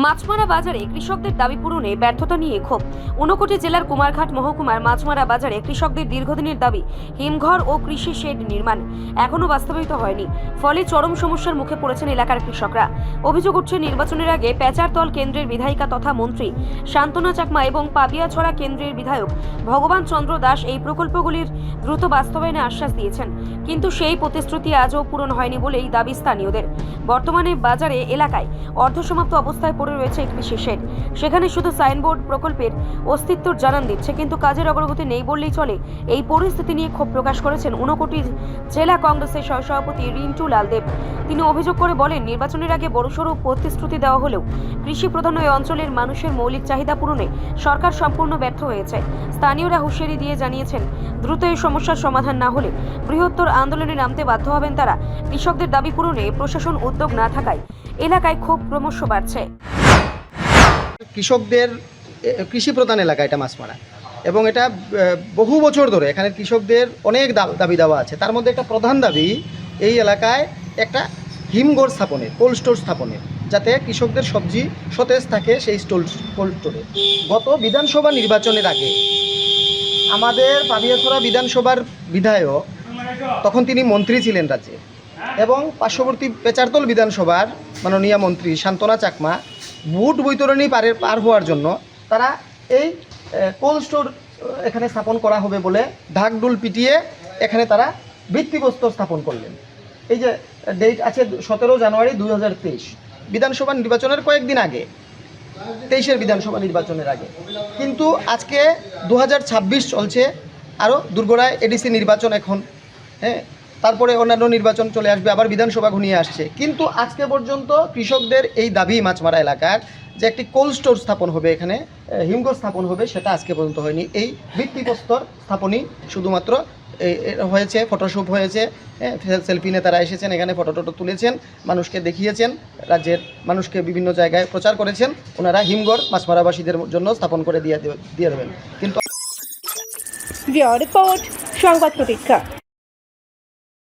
মাছমারা বাজারে কৃষকদের দাবি পূরণে ব্যর্থতা নিয়ে ক্ষোভ। ঊনকোটি জেলার কুমারঘাট মহকুমার মাছমারা বাজারে কৃষকদের দীর্ঘদিনের দাবি হিমঘর ও কৃষি শেড নির্মাণ এখনও বাস্তবায়িত হয়নি। ফলে চরম সমস্যার মুখে পড়েছেন এলাকার কৃষকরা। অভিযোগ উঠছে নির্বাচনের আগে পেচারতল কেন্দ্রের বিধায়িকা তথা মন্ত্রী শান্তনা চাকমা এবং পাবিয়াছড়া কেন্দ্রের বিধায়ক ভগবান চন্দ্র দাস এই প্রকল্পগুলির দ্রুত বাস্তবায়নে আশ্বাস দিয়েছেন, কিন্তু সেই প্রতিশ্রুতি আজও পূরণ হয়নি বলেই দাবি স্থানীয়দের। বর্তমানে বাজারে এলাকায় অর্ধসমাপ্ত অবস্থায় পড়ে রয়েছে কৃষি শেড। সেখানে শুধু সাইনবোর্ড প্রকল্পের অস্তিত্বর জানান দিচ্ছে, কিন্তু কাজের অগ্রগতি নেই বললেই চলে। এই পরিস্থিতি নিয়ে ক্ষোভ প্রকাশ করেছেন ঊনকোটি জেলা কংগ্রেসের সহসভাপতি রিন্টু লালদেব। তিনি অভিযোগ করে বলেন, নির্বাচনের আগে বড়সড় প্রতিশ্রুতি দেওয়া হলেও কৃষি প্রধান ওই অঞ্চলের মানুষের মৌলিক চাহিদা পূরণে সরকার সম্পূর্ণ ব্যর্থ হয়েছে। স্থানীয়রা হুঁশিয়ারি দিয়ে জানিয়েছেন, দ্রুত এই সমস্যার সমাধান না হলে বৃহত্তর আন্দোলনে নামতে বাধ্য হবেন তারা। কৃষকদের দাবি পূরণে প্রশাসন উদ্যোগ না থাকায় এলাকায় ক্ষোভ ক্রমশ বাড়ছে। কৃষকদের কৃষি প্রধান এলাকা এটা মাছমারা, এবং এটা বহু বছর ধরে এখানে কৃষকদের অনেক দাবি দেওয়া আছে। তার মধ্যে একটা প্রধান দাবি এই এলাকায় একটা হিমঘর স্থাপনের, কোল্ড স্টোর স্থাপনের, যাতে কৃষকদের সবজি সতেজ থাকে সেই কোল্ড স্টোরে। গত বিধানসভা নির্বাচনের আগে আমাদের পাবিয়াছড়া বিধানসভার বিধায়ক, তখন তিনি মন্ত্রী ছিলেন রাজ্যে, এবং পার্শ্ববর্তী পেচারতল বিধানসভার মাননীয় মন্ত্রী শান্তনা চাকমা বুট বৈতরণী পার হওয়ার জন্য তারা এই কোল্ড স্টোর এখানে স্থাপন করা হবে বলে ঢাকঢোল পিটিয়ে এখানে তারা ভিত্তিপ্রস্তর স্থাপন করলেন। এই যে ডেট আছে 17 জানুয়ারি 2023, বিধানসভা নির্বাচনের কয়েকদিন আগে, 23-এর বিধানসভা নির্বাচনের আগে। কিন্তু আজকে 2026 চলছে, আরও দুর্গড়ায় এডিসি নির্বাচন এখন, হ্যাঁ, তারপরে অন্যান্য নির্বাচন চলে আসবে, আবার বিধানসভা ঘনিয়ে আসছে। কিন্তু আজকে পর্যন্ত কৃষকদের এই দাবি মাছমারা এলাকার যে একটি কোল্ড স্টোর স্থাপন হবে, এখানে হিমঘর স্থাপন হবে, সেটা আজকে পর্যন্ত হয়নি। এই ভিত্তিপ্রস্তর স্থাপনই শুধুমাত্র হয়েছে, ফটোশ্যুট হয়েছে, সেলফি নেতারা এসেছেন, এখানে ফটো তুলেছেন, মানুষকে দেখিয়েছেন, রাজ্যের মানুষকে বিভিন্ন জায়গায় প্রচার করেছেন, ওনারা হিমঘর মাছমারাবাসীদের জন্য স্থাপন করে দিয়ে দেবেন। কিন্তু রিপোর্ট সংবাদ প্রতীক্ষা।